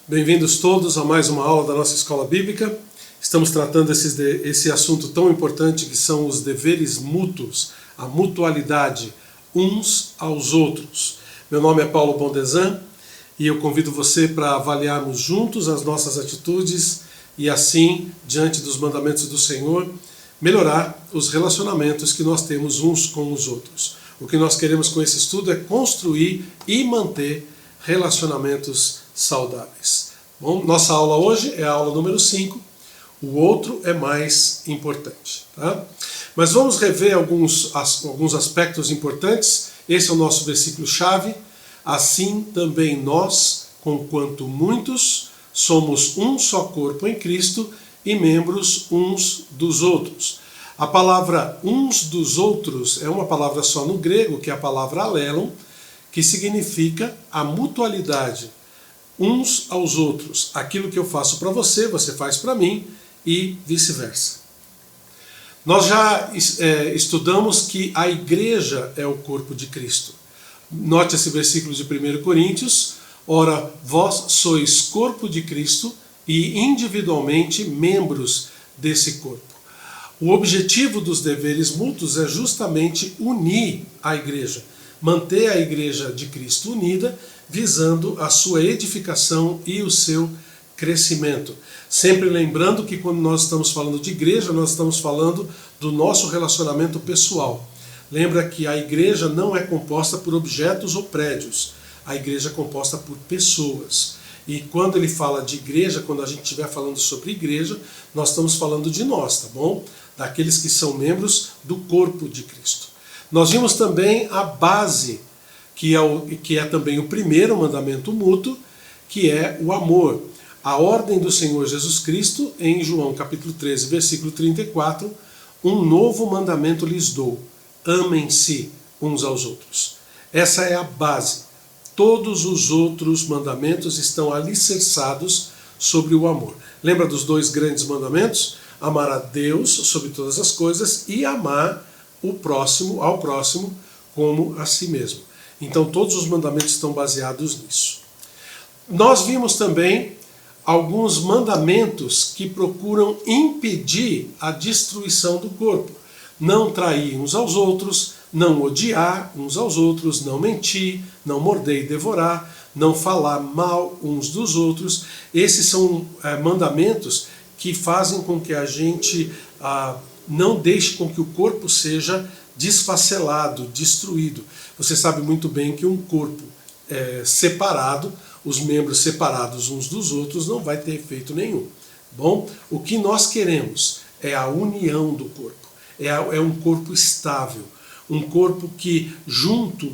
Bem-vindos todos a mais uma aula da nossa Escola Bíblica. Estamos tratando esse assunto tão importante que são os deveres mútuos, a mutualidade uns aos outros. Meu nome é Paulo Bondesan e eu convido você para avaliarmos juntos as nossas atitudes e assim, diante dos mandamentos do Senhor, melhorar os relacionamentos que nós temos uns com os outros. O que nós queremos com esse estudo é construir e manter relacionamentos saudáveis. Bom, nossa aula hoje é a aula número 5, o outro é mais importante. Tá? Mas vamos rever alguns aspectos importantes. Esse é o nosso versículo-chave. Assim também nós, conquanto muitos, somos um só corpo em Cristo e membros uns dos outros. A palavra uns dos outros é uma palavra só no grego, que é a palavra alelon, que significa a mutualidade, uns aos outros. Aquilo que eu faço para você, você faz para mim e vice-versa. Nós já estudamos que a igreja é o corpo de Cristo. Note esse versículo de 1 Coríntios. Ora, vós sois corpo de Cristo e individualmente membros desse corpo. O objetivo dos deveres mútuos é justamente unir a igreja, manter a igreja de Cristo unida, visando a sua edificação e o seu crescimento. Sempre lembrando que quando nós estamos falando de igreja, nós estamos falando do nosso relacionamento pessoal. Lembra que a igreja não é composta por objetos ou prédios, a igreja é composta por pessoas. E quando ele fala de igreja, quando a gente estiver falando sobre igreja, nós estamos falando de nós, tá bom? Daqueles que são membros do corpo de Cristo. Nós vimos também a base, que é também o primeiro mandamento mútuo, que é o amor. A ordem do Senhor Jesus Cristo, em João capítulo 13, versículo 34, um novo mandamento lhes dou, amem-se uns aos outros. Essa é a base. Todos os outros mandamentos estão alicerçados sobre o amor. Lembra dos dois grandes mandamentos? Amar a Deus sobre todas as coisas e amar ao próximo como a si mesmo. Então todos os mandamentos estão baseados nisso. Nós vimos também alguns mandamentos que procuram impedir a destruição do corpo. Não trair uns aos outros, não odiar uns aos outros, não mentir, não morder e devorar, não falar mal uns dos outros. Esses são mandamentos que fazem com que a gente não deixe com que o corpo seja desfacelado, destruído. Você sabe muito bem que um corpo separado, os membros separados uns dos outros, não vai ter efeito nenhum. Bom, o que nós queremos é a união do corpo. É um corpo estável, um corpo que, junto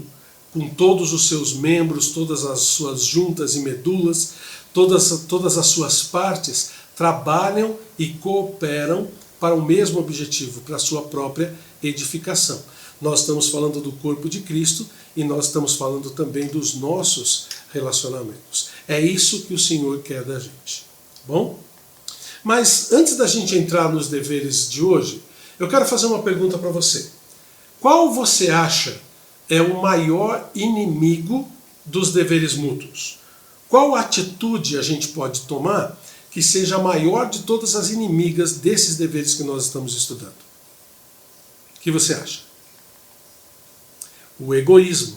com todos os seus membros, todas as suas juntas e medulas, todas as suas partes, trabalham e cooperam para o mesmo objetivo, para a sua própria edificação. Nós estamos falando do corpo de Cristo e nós estamos falando também dos nossos relacionamentos. É isso que o Senhor quer da gente. Bom? Mas antes da gente entrar nos deveres de hoje, eu quero fazer uma pergunta para você. Qual você acha é o maior inimigo dos deveres mútuos? Qual atitude a gente pode tomar que seja a maior de todas as inimigas desses deveres que nós estamos estudando? O que você acha? O egoísmo.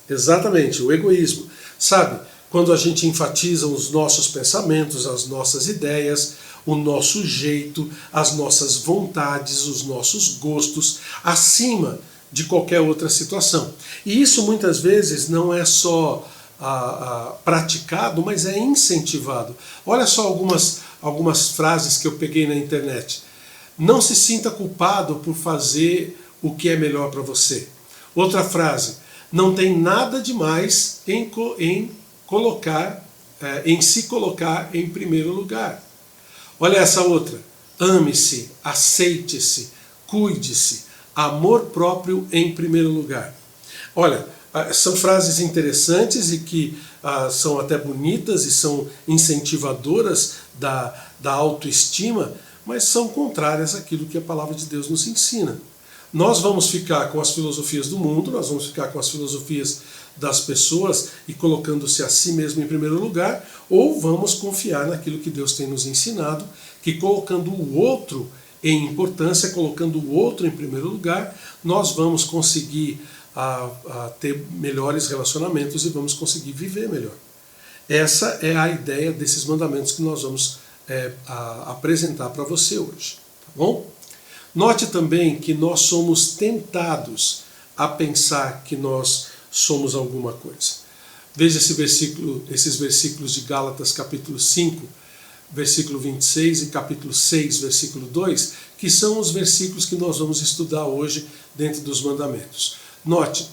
Exatamente, o egoísmo. Sabe, quando a gente enfatiza os nossos pensamentos, as nossas ideias, o nosso jeito, as nossas vontades, os nossos gostos, acima de qualquer outra situação. E isso muitas vezes não é só praticado, mas é incentivado. Olha só algumas frases que eu peguei na internet. Não se sinta culpado por fazer o que é melhor para você. Outra frase, não tem nada demais em se colocar em primeiro lugar. Olha essa outra, ame-se, aceite-se, cuide-se, amor próprio em primeiro lugar. Olha, são frases interessantes e que são até bonitas e são incentivadoras da autoestima, mas são contrárias àquilo que a palavra de Deus nos ensina. Nós vamos ficar com as filosofias do mundo, nós vamos ficar com as filosofias das pessoas e colocando-se a si mesmo em primeiro lugar, ou vamos confiar naquilo que Deus tem nos ensinado, que colocando o outro em importância, colocando o outro em primeiro lugar, nós vamos conseguir ter melhores relacionamentos e vamos conseguir viver melhor. Essa é a ideia desses mandamentos que nós vamos apresentar para você hoje, tá bom? Note também que nós somos tentados a pensar que nós somos alguma coisa. Veja esses versículos de Gálatas capítulo 5, versículo 26 e capítulo 6, versículo 2, que são os versículos que nós vamos estudar hoje dentro dos mandamentos. Note,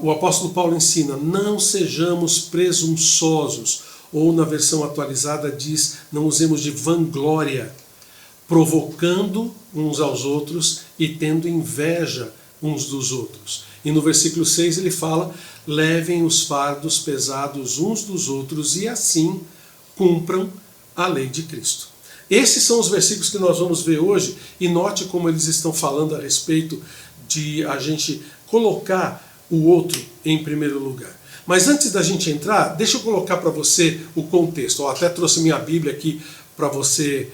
o apóstolo Paulo ensina, não sejamos presunçosos, ou na versão atualizada diz, não usemos de vanglória, provocando uns aos outros e tendo inveja uns dos outros. E no versículo 6 ele fala, levem os fardos pesados uns dos outros e assim cumpram a lei de Cristo. Esses são os versículos que nós vamos ver hoje, e note como eles estão falando a respeito de a gente colocar o outro em primeiro lugar. Mas antes da gente entrar, deixa eu colocar para você o contexto. Eu até trouxe minha Bíblia aqui para você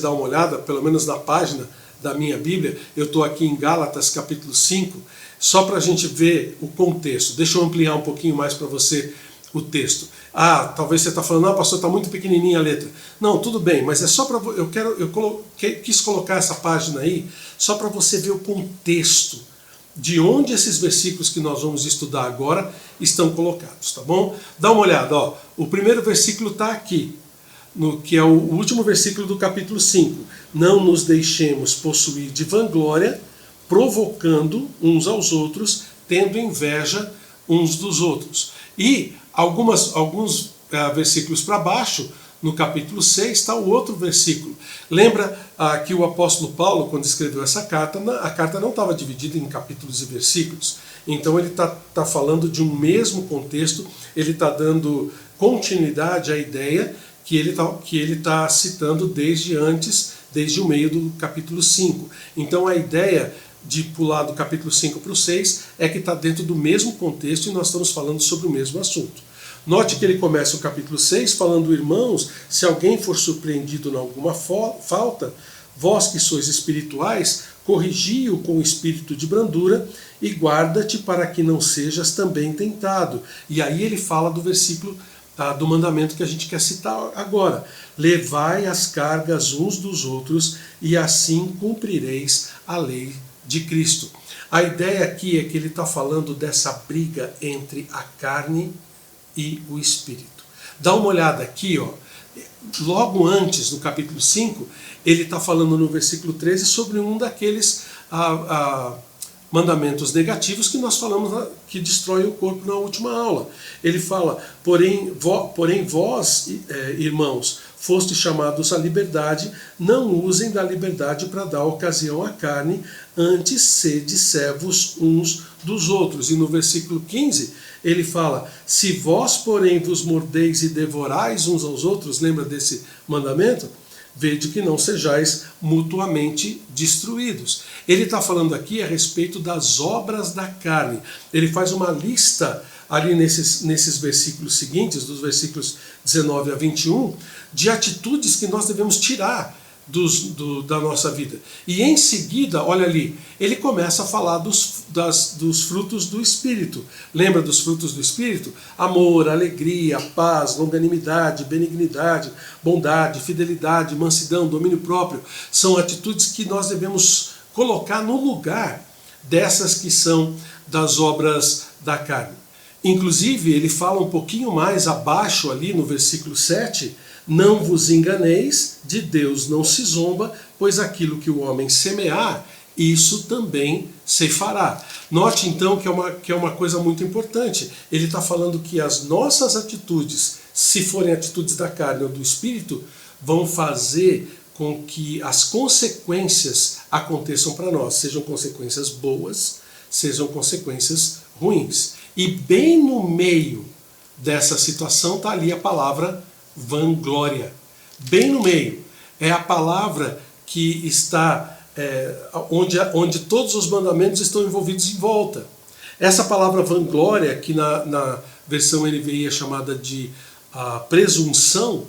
dar uma olhada, pelo menos na página da minha Bíblia. Eu estou aqui em Gálatas capítulo 5, só para a gente ver o contexto. Deixa eu ampliar um pouquinho mais para você o texto. Talvez você está falando, pastor, está muito pequenininha a letra. Não, tudo bem, mas é só para quis colocar essa página aí só para você ver o contexto de onde esses versículos que nós vamos estudar agora estão colocados, tá bom? Dá uma olhada, ó. O primeiro versículo está aqui, que é o último versículo do capítulo 5. Não nos deixemos possuir de vanglória, provocando uns aos outros, tendo inveja uns dos outros. E alguns versículos para baixo, no capítulo 6, está o outro versículo. Lembra que o apóstolo Paulo, quando escreveu essa carta, a carta não estava dividida em capítulos e versículos. Então ele está falando de um mesmo contexto, ele está dando continuidade à ideia que ele está citando desde o meio do capítulo 5. Então a ideia de pular do capítulo 5 para o 6 é que está dentro do mesmo contexto e nós estamos falando sobre o mesmo assunto. Note que ele começa o capítulo 6 falando, irmãos, se alguém for surpreendido em alguma falta, vós que sois espirituais, corrigi-o com espírito de brandura e guarda-te para que não sejas também tentado. E aí ele fala do versículo do mandamento que a gente quer citar agora. Levai as cargas uns dos outros e assim cumprireis a lei de Cristo. A ideia aqui é que ele está falando dessa briga entre a carne e o Espírito. Dá uma olhada aqui, ó. Logo antes, no capítulo 5, ele está falando no versículo 13 sobre um daqueles mandamentos negativos que nós falamos que destrói o corpo na última aula. Ele fala, porém vós, irmãos, fostes chamados à liberdade, não usem da liberdade para dar ocasião à carne, antes sede servos uns dos outros. E no versículo 15, ele fala, se vós, porém, vos mordeis e devorais uns aos outros, lembra desse mandamento? Vede que não sejais mutuamente destruídos. Ele está falando aqui a respeito das obras da carne. Ele faz uma lista ali nesses versículos seguintes, dos versículos 19 a 21, de atitudes que nós devemos tirar da nossa vida. E em seguida, olha ali, ele começa a falar dos frutos do Espírito. Lembra dos frutos do Espírito? Amor, alegria, paz, longanimidade, benignidade, bondade, fidelidade, mansidão, domínio próprio. São atitudes que nós devemos colocar no lugar dessas que são das obras da carne. Inclusive, ele fala um pouquinho mais abaixo ali no versículo 7, não vos enganeis, de Deus não se zomba, pois aquilo que o homem semear, isso também ceifará. Note então que é uma coisa muito importante. Ele está falando que as nossas atitudes, se forem atitudes da carne ou do espírito, vão fazer com que as consequências aconteçam para nós, sejam consequências boas, sejam consequências ruins. E bem no meio dessa situação está ali a palavra vanglória. Bem no meio. É a palavra que está onde todos os mandamentos estão envolvidos em volta. Essa palavra vanglória, que na versão NVI é chamada de presunção,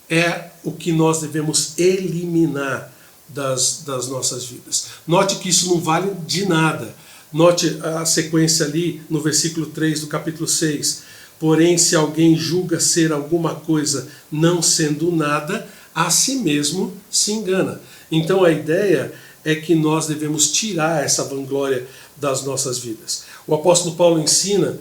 é o que nós devemos eliminar das nossas vidas. Note que isso não vale de nada. Note a sequência ali no versículo 3 do capítulo 6. Porém, se alguém julga ser alguma coisa não sendo nada, a si mesmo se engana. Então a ideia é que nós devemos tirar essa vanglória das nossas vidas. O apóstolo Paulo ensina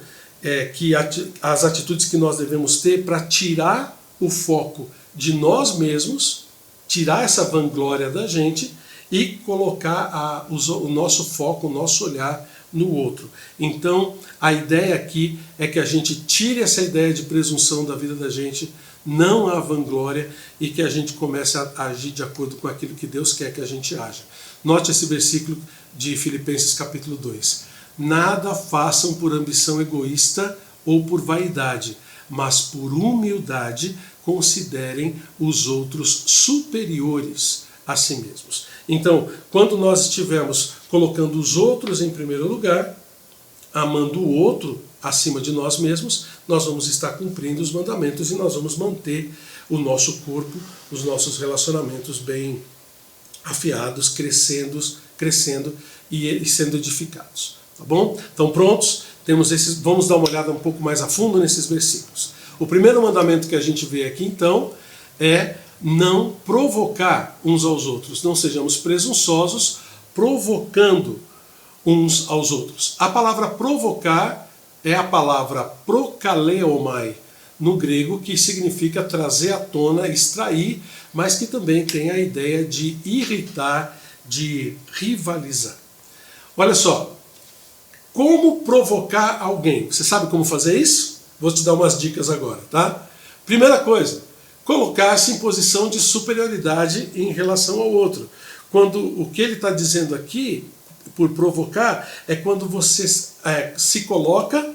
que as atitudes que nós devemos ter para tirar o foco de nós mesmos, tirar essa vanglória da gente e colocar o nosso foco, o nosso olhar no outro. Então, a ideia aqui é que a gente tire essa ideia de presunção da vida da gente, não a vanglória, e que a gente comece a agir de acordo com aquilo que Deus quer que a gente haja. Note esse versículo de Filipenses capítulo 2. Nada façam por ambição egoísta ou por vaidade, mas por humildade considerem os outros superiores a si mesmos. Então, quando nós estivermos colocando os outros em primeiro lugar, amando o outro acima de nós mesmos, nós vamos estar cumprindo os mandamentos e nós vamos manter o nosso corpo, os nossos relacionamentos bem afiados, crescendo e sendo edificados. Tá bom? Então, prontos? Vamos dar uma olhada um pouco mais a fundo nesses versículos. O primeiro mandamento que a gente vê aqui, então, é não provocar uns aos outros. Não sejamos presunçosos, provocando uns aos outros. A palavra provocar é a palavra prokaleomai, no grego, que significa trazer à tona, extrair, mas que também tem a ideia de irritar, de rivalizar. Olha só, como provocar alguém? Você sabe como fazer isso? Vou te dar umas dicas agora, tá? Primeira coisa, colocar-se em posição de superioridade em relação ao outro. Quando o que ele está dizendo aqui, por provocar, é quando você se coloca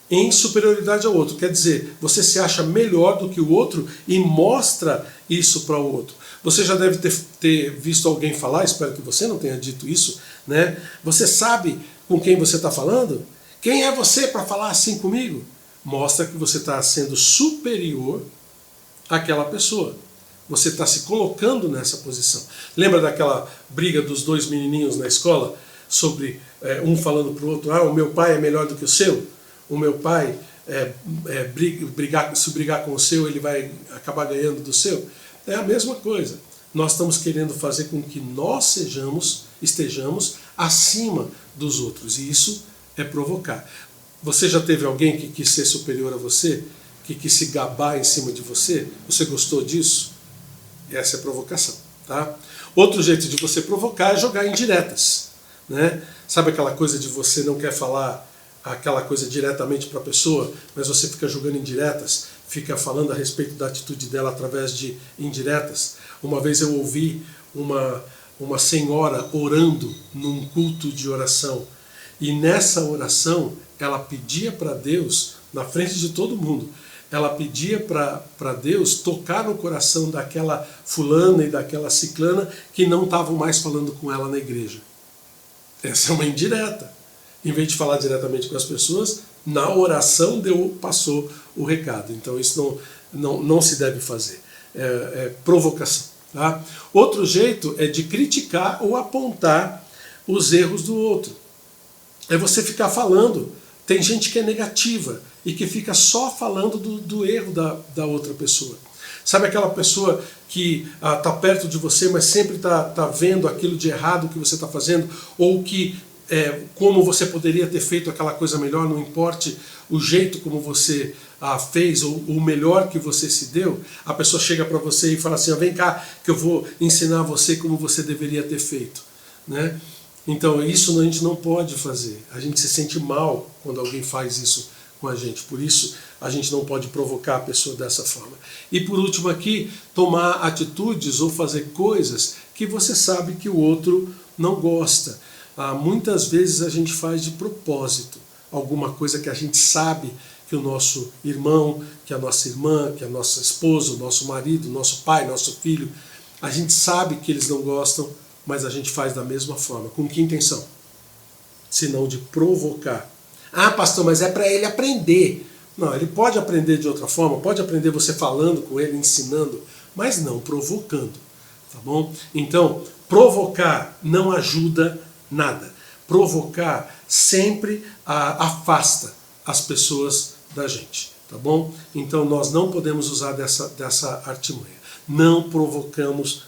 em superioridade ao outro. Quer dizer, você se acha melhor do que o outro e mostra isso para o outro. Você já deve ter visto alguém falar, espero que você não tenha dito isso, né? Você sabe com quem você está falando? Quem é você para falar assim comigo? Mostra que você está sendo superior àquela pessoa. Você está se colocando nessa posição. Lembra daquela briga dos dois menininhos na escola? Sobre um falando para o outro, o meu pai é melhor do que o seu? O meu pai, se brigar com o seu, ele vai acabar ganhando do seu? É a mesma coisa. Nós estamos querendo fazer com que nós estejamos acima dos outros. E isso é provocar. Você já teve alguém que quis ser superior a você? Que quis se gabar em cima de você? Você gostou disso? Essa é provocação. Tá? Outro jeito de você provocar é jogar indiretas. Né? Sabe aquela coisa de você não quer falar aquela coisa diretamente para a pessoa, mas você fica jogando indiretas, fica falando a respeito da atitude dela através de indiretas? Uma vez eu ouvi uma senhora orando num culto de oração, e nessa oração ela pedia para Deus, na frente de todo mundo, ela pedia para Deus tocar no coração daquela fulana e daquela ciclana que não estavam mais falando com ela na igreja. Essa é uma indireta. Em vez de falar diretamente com as pessoas, na oração passou o recado. Então isso não se deve fazer. É provocação. Tá? Outro jeito é de criticar ou apontar os erros do outro. É você ficar falando. Tem gente que é negativa e que fica só falando do erro da outra pessoa. Sabe aquela pessoa que está perto de você, mas sempre está vendo aquilo de errado que você está fazendo, ou que como você poderia ter feito aquela coisa melhor, não importe o jeito como você fez, ou o melhor que você se deu? A pessoa chega para você e fala assim, vem cá que eu vou ensinar você como você deveria ter feito. Né? Então isso a gente não pode fazer. A gente se sente mal quando alguém faz isso com a gente. Por isso a gente não pode provocar a pessoa dessa forma. E por último aqui, tomar atitudes ou fazer coisas que você sabe que o outro não gosta. Muitas vezes a gente faz de propósito alguma coisa que a gente sabe que o nosso irmão, que a nossa irmã, que a nossa esposa, o nosso marido, nosso pai, nosso filho, a gente sabe que eles não gostam, mas a gente faz da mesma forma. Com que intenção? Senão de provocar. Ah, pastor, mas é para ele aprender. Não, ele pode aprender de outra forma, pode aprender você falando com ele, ensinando, mas não provocando, tá bom? Então, provocar não ajuda nada. Provocar sempre afasta as pessoas da gente, tá bom? Então nós não podemos usar dessa artimanha. Não provoquemos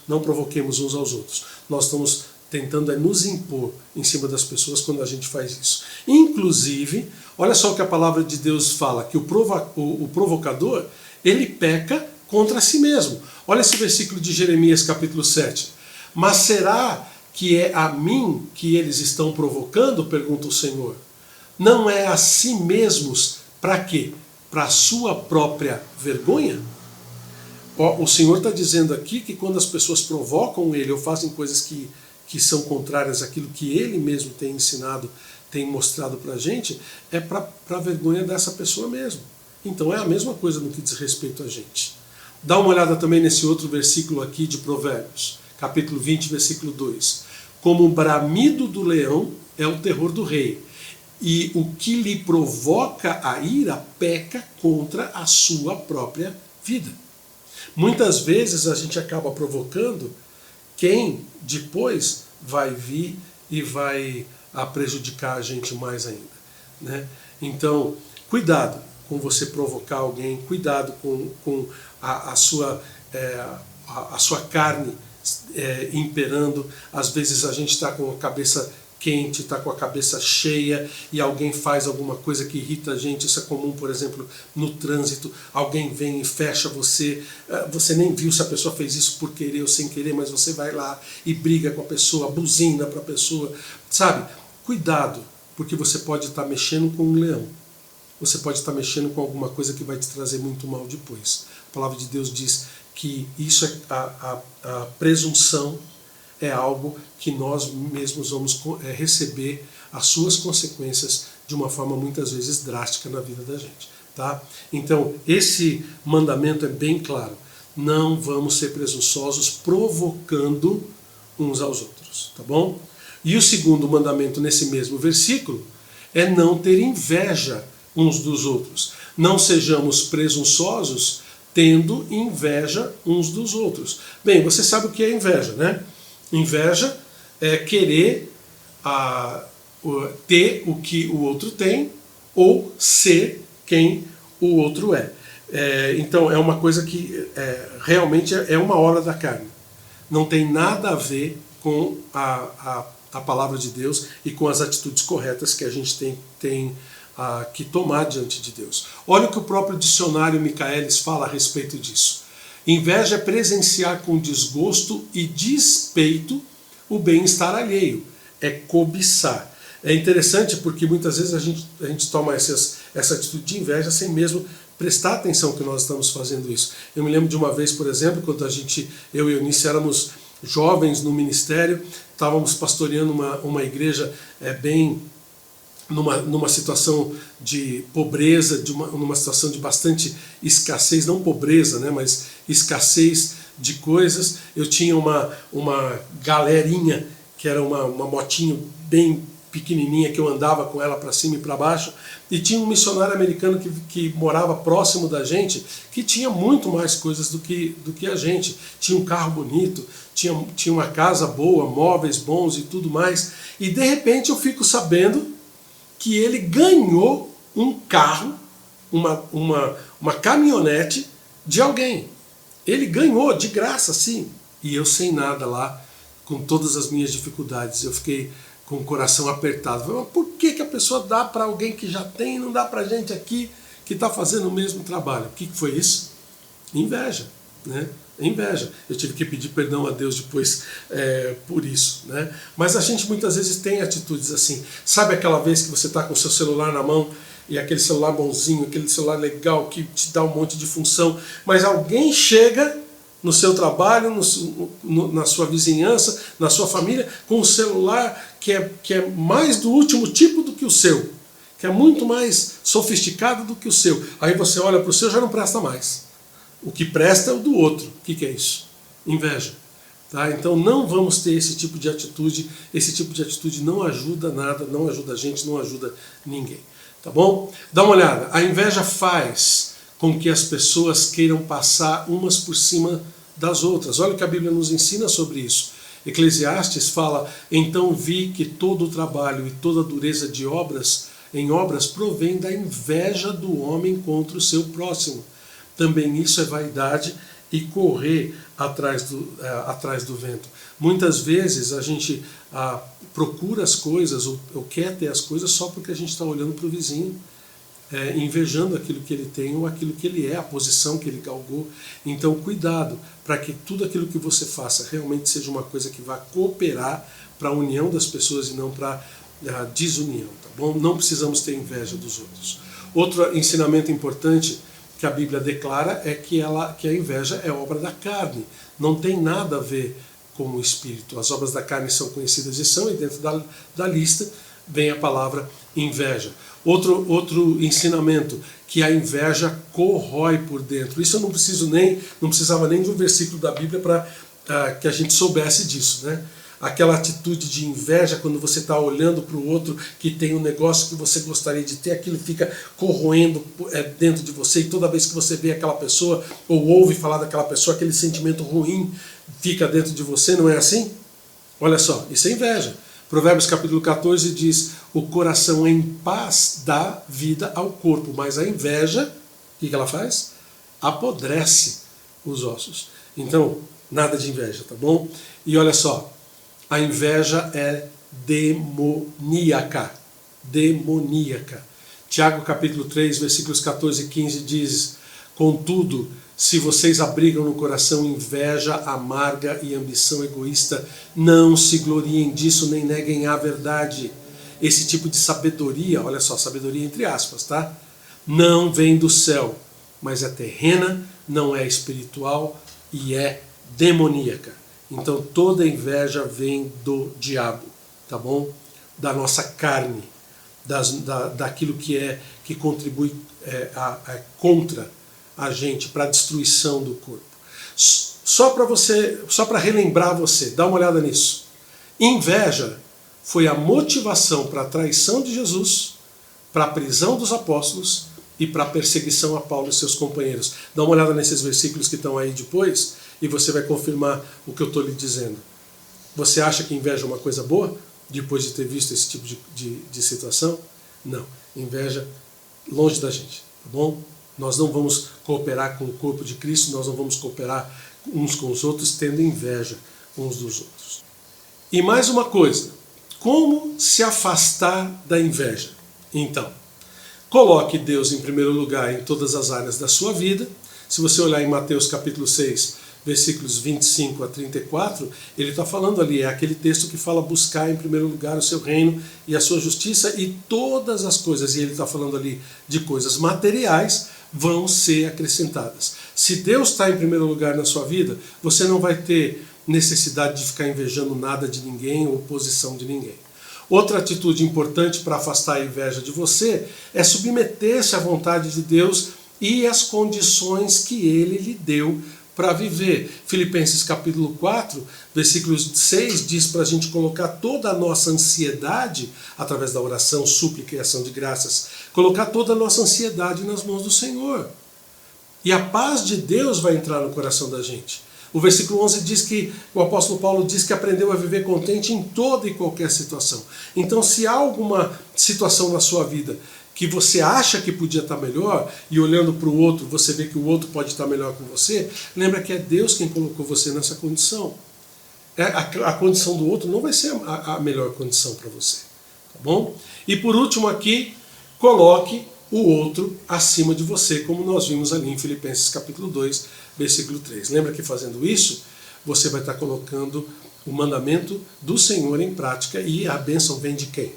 uns aos outros. Nós estamos tentando nos impor em cima das pessoas quando a gente faz isso. Inclusive, olha só o que a palavra de Deus fala, que o provocador, ele peca contra si mesmo. Olha esse versículo de Jeremias capítulo 7. Mas será que é a mim que eles estão provocando? Pergunta o Senhor. Não é a si mesmos para quê? Para a sua própria vergonha? O Senhor está dizendo aqui que quando as pessoas provocam ele ou fazem coisas que são contrárias àquilo que ele mesmo tem ensinado, tem mostrado para a gente, é para a vergonha dessa pessoa mesmo. Então é a mesma coisa no que diz respeito a gente. Dá uma olhada também nesse outro versículo aqui de Provérbios, capítulo 20, versículo 2. Como o bramido do leão é o terror do rei, e o que lhe provoca a ira peca contra a sua própria vida. Muitas vezes a gente acaba provocando quem depois vai vir e vai prejudicar a gente mais ainda, né? Então, cuidado com você provocar alguém, cuidado com a sua carne imperando. Às vezes a gente está com a cabeça quente, está com a cabeça cheia e alguém faz alguma coisa que irrita a gente. Isso é comum, por exemplo, no trânsito. Alguém vem e fecha você, você nem viu se a pessoa fez isso por querer ou sem querer, mas você vai lá e briga com a pessoa, buzina para a pessoa, sabe? Cuidado, porque você pode estar mexendo com um leão. Você pode estar mexendo com alguma coisa que vai te trazer muito mal depois. A palavra de Deus diz que isso a presunção é algo que nós mesmos vamos receber as suas consequências de uma forma muitas vezes drástica na vida da gente, tá? Então, esse mandamento é bem claro. Não vamos ser presunçosos provocando uns aos outros, tá bom? E o segundo mandamento nesse mesmo versículo é não ter inveja uns dos outros. Não sejamos presunçosos tendo inveja uns dos outros. Bem, você sabe o que é inveja, né? Inveja é querer ter o que o outro tem ou ser quem o outro é. Então é uma coisa que realmente é uma obra da carne. Não tem nada a ver com a palavra de Deus e com as atitudes corretas que a gente tem que tomar diante de Deus. Olha o que o próprio dicionário Michaelis fala a respeito disso. Inveja é presenciar com desgosto e despeito o bem-estar alheio. É cobiçar. É interessante porque muitas vezes a gente toma essa atitude de inveja sem mesmo prestar atenção que nós estamos fazendo isso. Eu me lembro de uma vez, por exemplo, quando eu e Eunice éramos jovens no ministério, estávamos pastoreando uma igreja bem numa situação de pobreza, numa situação de bastante escassez, não pobreza, né, mas escassez de coisas. Eu tinha uma galerinha, que era uma motinho bem pequenininha, que eu andava com ela para cima e para baixo, e tinha um missionário americano que morava próximo da gente, que tinha muito mais coisas do que a gente. Tinha um carro bonito, tinha uma casa boa, móveis bons e tudo mais, e de repente eu fico sabendo que ele ganhou um carro, uma caminhonete de alguém. Ele ganhou de graça, sim. E eu sem nada lá, com todas as minhas dificuldades. Eu fiquei com o coração apertado. Falei, mas por que a pessoa dá para alguém que já tem e não dá para a gente aqui que está fazendo o mesmo trabalho? O que foi isso? Inveja, né? Inveja. Eu tive que pedir perdão a Deus depois por isso, né? Mas a gente muitas vezes tem atitudes assim. Sabe aquela vez que você está com o seu celular na mão e aquele celular bonzinho, aquele celular legal que te dá um monte de função, mas alguém chega no seu trabalho, na sua vizinhança, na sua família, com um celular que é mais do último tipo do que o seu, que é muito mais sofisticado do que o seu. Aí você olha para o seu e já não presta mais. O que presta é o do outro. O que é isso? Inveja. Tá? Então não vamos ter esse tipo de atitude não ajuda nada, não ajuda a gente, não ajuda ninguém. Tá bom? Dá uma olhada, a inveja faz com que as pessoas queiram passar umas por cima das outras. Olha o que a Bíblia nos ensina sobre isso. Eclesiastes fala, então vi que todo o trabalho e toda a dureza de em obras provém da inveja do homem contra o seu próximo. Também isso é vaidade e correr atrás do vento. Muitas vezes a gente procura as coisas ou quer ter as coisas só porque a gente está olhando para o vizinho, invejando aquilo que ele tem ou aquilo que ele é, a posição que ele galgou. Então cuidado para que tudo aquilo que você faça realmente seja uma coisa que vá cooperar para a união das pessoas e não para a desunião. Tá bom? Não precisamos ter inveja dos outros. Outro ensinamento importante que a Bíblia declara é que a inveja é obra da carne, não tem nada a ver com o espírito. As obras da carne são conhecidas e dentro da lista vem a palavra inveja. Outro ensinamento, que a inveja corrói por dentro. Isso eu não precisava nem de um versículo da Bíblia para que a gente soubesse disso, né? Aquela atitude de inveja quando você está olhando para o outro que tem um negócio que você gostaria de ter, aquilo fica corroendo dentro de você, e toda vez que você vê aquela pessoa ou ouve falar daquela pessoa, aquele sentimento ruim fica dentro de você, não é assim? Olha só, isso é inveja. Provérbios capítulo 14 diz, o coração em paz dá vida ao corpo, mas a inveja, o que ela faz? Apodrece os ossos. Então, nada de inveja, tá bom? E olha só, a inveja é demoníaca. Demoníaca. Tiago capítulo 3, versículos 14 e 15 diz, contudo, se vocês abrigam no coração inveja amarga e ambição egoísta, não se gloriem disso nem neguem a verdade. Esse tipo de sabedoria, olha só, sabedoria entre aspas, tá? Não vem do céu, mas é terrena, não é espiritual e é demoníaca. Então toda inveja vem do diabo, tá bom? Da nossa carne, daquilo que contribui contra a gente, para a destruição do corpo. Só para relembrar você, dá uma olhada nisso. Inveja foi a motivação para a traição de Jesus, para a prisão dos apóstolos e para a perseguição a Paulo e seus companheiros. Dá uma olhada nesses versículos que estão aí depois e você vai confirmar o que eu estou lhe dizendo. Você acha que inveja é uma coisa boa, depois de ter visto esse tipo de situação? Não. Inveja longe da gente, tá bom? Nós não vamos cooperar com o corpo de Cristo, nós não vamos cooperar uns com os outros tendo inveja uns dos outros. E mais uma coisa, como se afastar da inveja? Então, coloque Deus em primeiro lugar em todas as áreas da sua vida. Se você olhar em Mateus capítulo 6, versículos 25 a 34, ele está falando ali, é aquele texto que fala buscar em primeiro lugar o seu reino e a sua justiça e todas as coisas, e ele está falando ali de coisas materiais, vão ser acrescentadas. Se Deus está em primeiro lugar na sua vida, você não vai ter necessidade de ficar invejando nada de ninguém ou posição de ninguém. Outra atitude importante para afastar a inveja de você é submeter-se à vontade de Deus e às condições que Ele lhe deu para viver. Filipenses capítulo 4, versículo 6 diz para a gente colocar toda a nossa ansiedade, através da oração, súplica e ação de graças, colocar toda a nossa ansiedade nas mãos do Senhor. E a paz de Deus vai entrar no coração da gente. O versículo 11 diz que, o apóstolo Paulo diz que aprendeu a viver contente em toda e qualquer situação. Então, se há alguma situação na sua vida que você acha que podia estar melhor, e olhando para o outro, você vê que o outro pode estar melhor com você, lembra que é Deus quem colocou você nessa condição. A condição do outro não vai ser a melhor condição para você. Tá bom? E por último aqui, coloque o outro acima de você, como nós vimos ali em Filipenses capítulo 2, versículo 3. Lembra que fazendo isso, você vai estar colocando o mandamento do Senhor em prática, e a bênção vem de quem?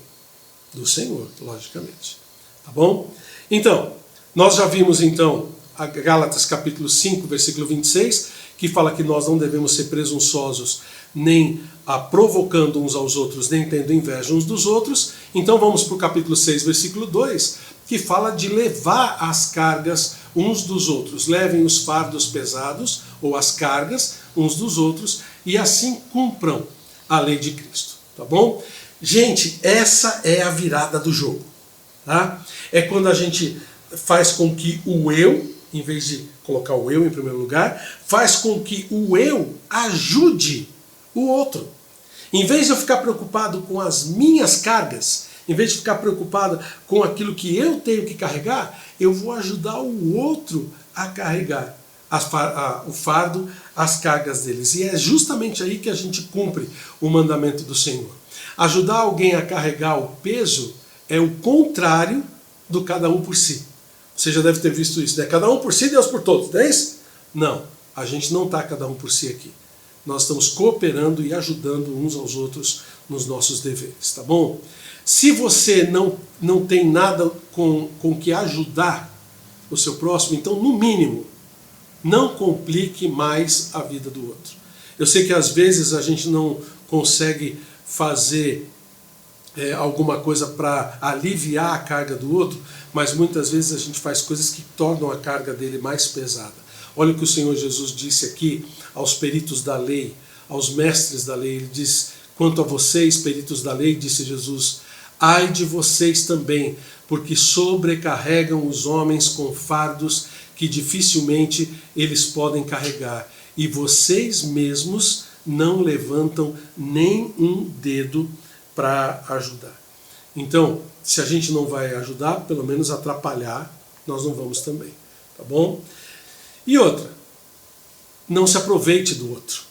Do Senhor, logicamente. Tá bom? Então, nós já vimos então a Gálatas capítulo 5, versículo 26, que fala que nós não devemos ser presunçosos, nem provocando uns aos outros, nem tendo inveja uns dos outros. Então vamos para o capítulo 6, versículo 2, que fala de levar as cargas uns dos outros. Levem os fardos pesados, ou as cargas, uns dos outros, e assim cumpram a lei de Cristo, tá bom? Gente, essa é a virada do jogo, tá? É quando a gente faz com que o eu, em vez de colocar o eu em primeiro lugar, faz com que o eu ajude o outro. Em vez de eu ficar preocupado com as minhas cargas, em vez de ficar preocupado com aquilo que eu tenho que carregar, eu vou ajudar o outro a carregar o fardo, as cargas deles. E é justamente aí que a gente cumpre o mandamento do Senhor. Ajudar alguém a carregar o peso é o contrário do cada um por si. Você já deve ter visto isso, né? Cada um por si, Deus por todos, não é isso? Não, a gente não está cada um por si aqui. Nós estamos cooperando e ajudando uns aos outros nos nossos deveres, tá bom? Se você não tem nada com que ajudar o seu próximo, então, no mínimo, não complique mais a vida do outro. Eu sei que às vezes a gente não consegue fazer alguma coisa para aliviar a carga do outro, mas muitas vezes a gente faz coisas que tornam a carga dele mais pesada. Olha o que o Senhor Jesus disse aqui aos peritos da lei, aos mestres da lei. Ele diz: quanto a vocês, peritos da lei, disse Jesus, ai de vocês também, porque sobrecarregam os homens com fardos que dificilmente eles podem carregar, e vocês mesmos não levantam nem um dedo para ajudar. Então, se a gente não vai ajudar, pelo menos atrapalhar, nós não vamos também, tá bom? E outra, não se aproveite do outro,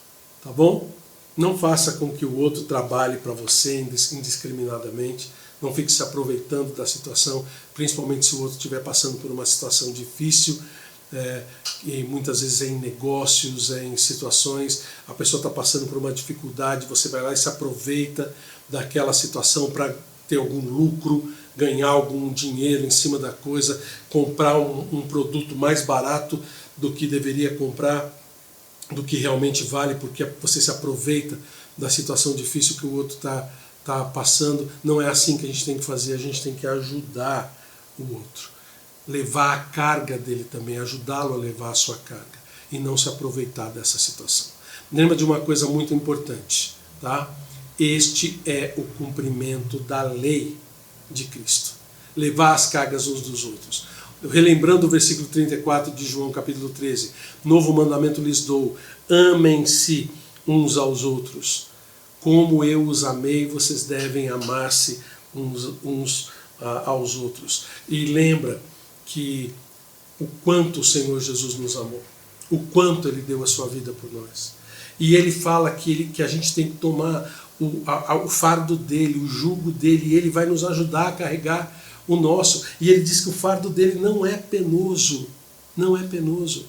tá bom? Não faça com que o outro trabalhe para você indiscriminadamente, não fique se aproveitando da situação, principalmente se o outro estiver passando por uma situação difícil, e muitas vezes em negócios, em situações, a pessoa está passando por uma dificuldade, você vai lá e se aproveita daquela situação para ter algum lucro, ganhar algum dinheiro em cima da coisa, comprar um produto mais barato do que deveria comprar, do que realmente vale, porque você se aproveita da situação difícil que o outro está passando. Não é assim que a gente tem que fazer, a gente tem que ajudar o outro. Levar a carga dele também, ajudá-lo a levar a sua carga e não se aproveitar dessa situação. Lembra de uma coisa muito importante, tá? Este é o cumprimento da lei de Cristo. Levar as cargas uns dos outros. Relembrando o versículo 34 de João capítulo 13, novo mandamento lhes dou, amem-se uns aos outros. Como eu os amei, vocês devem amar-se uns aos outros. E lembra que o quanto o Senhor Jesus nos amou, o quanto Ele deu a sua vida por nós. E Ele fala que a gente tem que tomar o fardo dele, o jugo dele, e Ele vai nos ajudar a carregar o nosso. E Ele diz que o fardo dele não é penoso, não é penoso.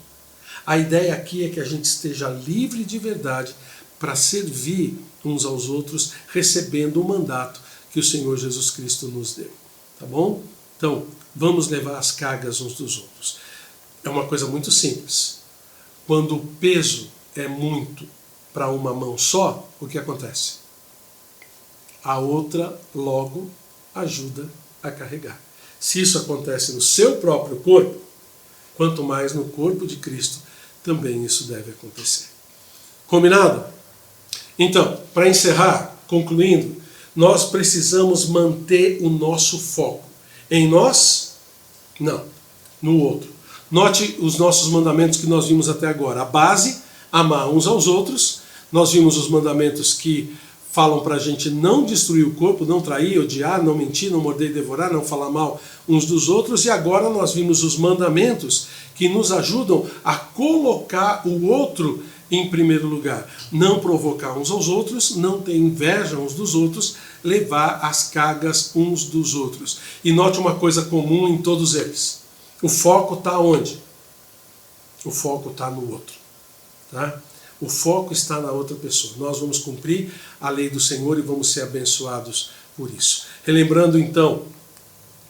A ideia aqui é que a gente esteja livre de verdade para servir uns aos outros, recebendo o mandato que o Senhor Jesus Cristo nos deu. Tá bom? Então, vamos levar as cargas uns dos outros. É uma coisa muito simples. Quando o peso é muito para uma mão só, o que acontece? A outra logo ajuda a carregar. Se isso acontece no seu próprio corpo, quanto mais no corpo de Cristo, também isso deve acontecer. Combinado? Então, para encerrar, concluindo, nós precisamos manter o nosso foco. Em nós? Não. No outro. Note os nossos mandamentos que nós vimos até agora. A base, amar uns aos outros. Nós vimos os mandamentos que falam para a gente não destruir o corpo, não trair, odiar, não mentir, não morder e devorar, não falar mal uns dos outros. E agora nós vimos os mandamentos que nos ajudam a colocar o outro em primeiro lugar. Não provocar uns aos outros, não ter inveja uns dos outros, levar as cargas uns dos outros. E note uma coisa comum em todos eles. O foco está onde? O foco está no outro. Tá? O foco está na outra pessoa. Nós vamos cumprir a lei do Senhor e vamos ser abençoados por isso. Relembrando então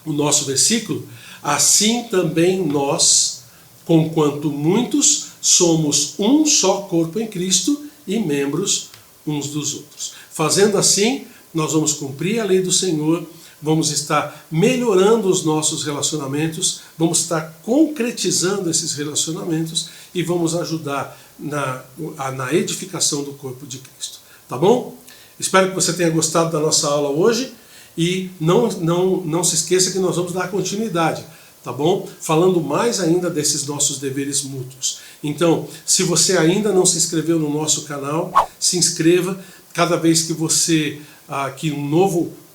o nosso versículo, assim também nós, conquanto muitos, somos um só corpo em Cristo e membros uns dos outros. Fazendo assim, nós vamos cumprir a lei do Senhor, vamos estar melhorando os nossos relacionamentos, vamos estar concretizando esses relacionamentos e vamos ajudar na edificação do corpo de Cristo. Tá bom? Espero que você tenha gostado da nossa aula hoje e não se esqueça que nós vamos dar continuidade, tá bom? Falando mais ainda desses nossos deveres mútuos. Então, se você ainda não se inscreveu no nosso canal, se inscreva. Cada vez que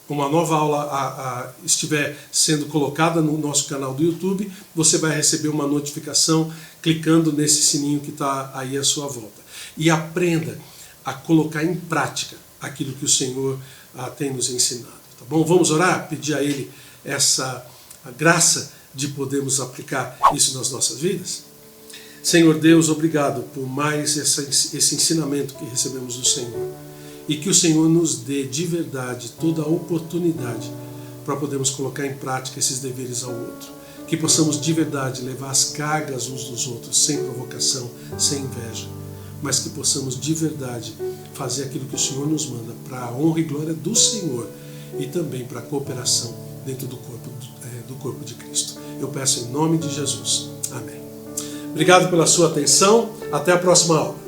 uma nova aula estiver sendo colocada no nosso canal do YouTube, você vai receber uma notificação clicando nesse sininho que está aí à sua volta. E aprenda a colocar em prática aquilo que o Senhor tem nos ensinado. Tá bom? Vamos orar? Pedir a Ele a graça de podermos aplicar isso nas nossas vidas? Senhor Deus, obrigado por mais esse ensinamento que recebemos do Senhor. E que o Senhor nos dê de verdade toda a oportunidade para podermos colocar em prática esses deveres ao outro. Que possamos de verdade levar as cargas uns dos outros, sem provocação, sem inveja. Mas que possamos de verdade fazer aquilo que o Senhor nos manda para a honra e glória do Senhor e também para a cooperação dentro do corpo de Cristo. Eu peço em nome de Jesus. Amém. Obrigado pela sua atenção. Até a próxima aula.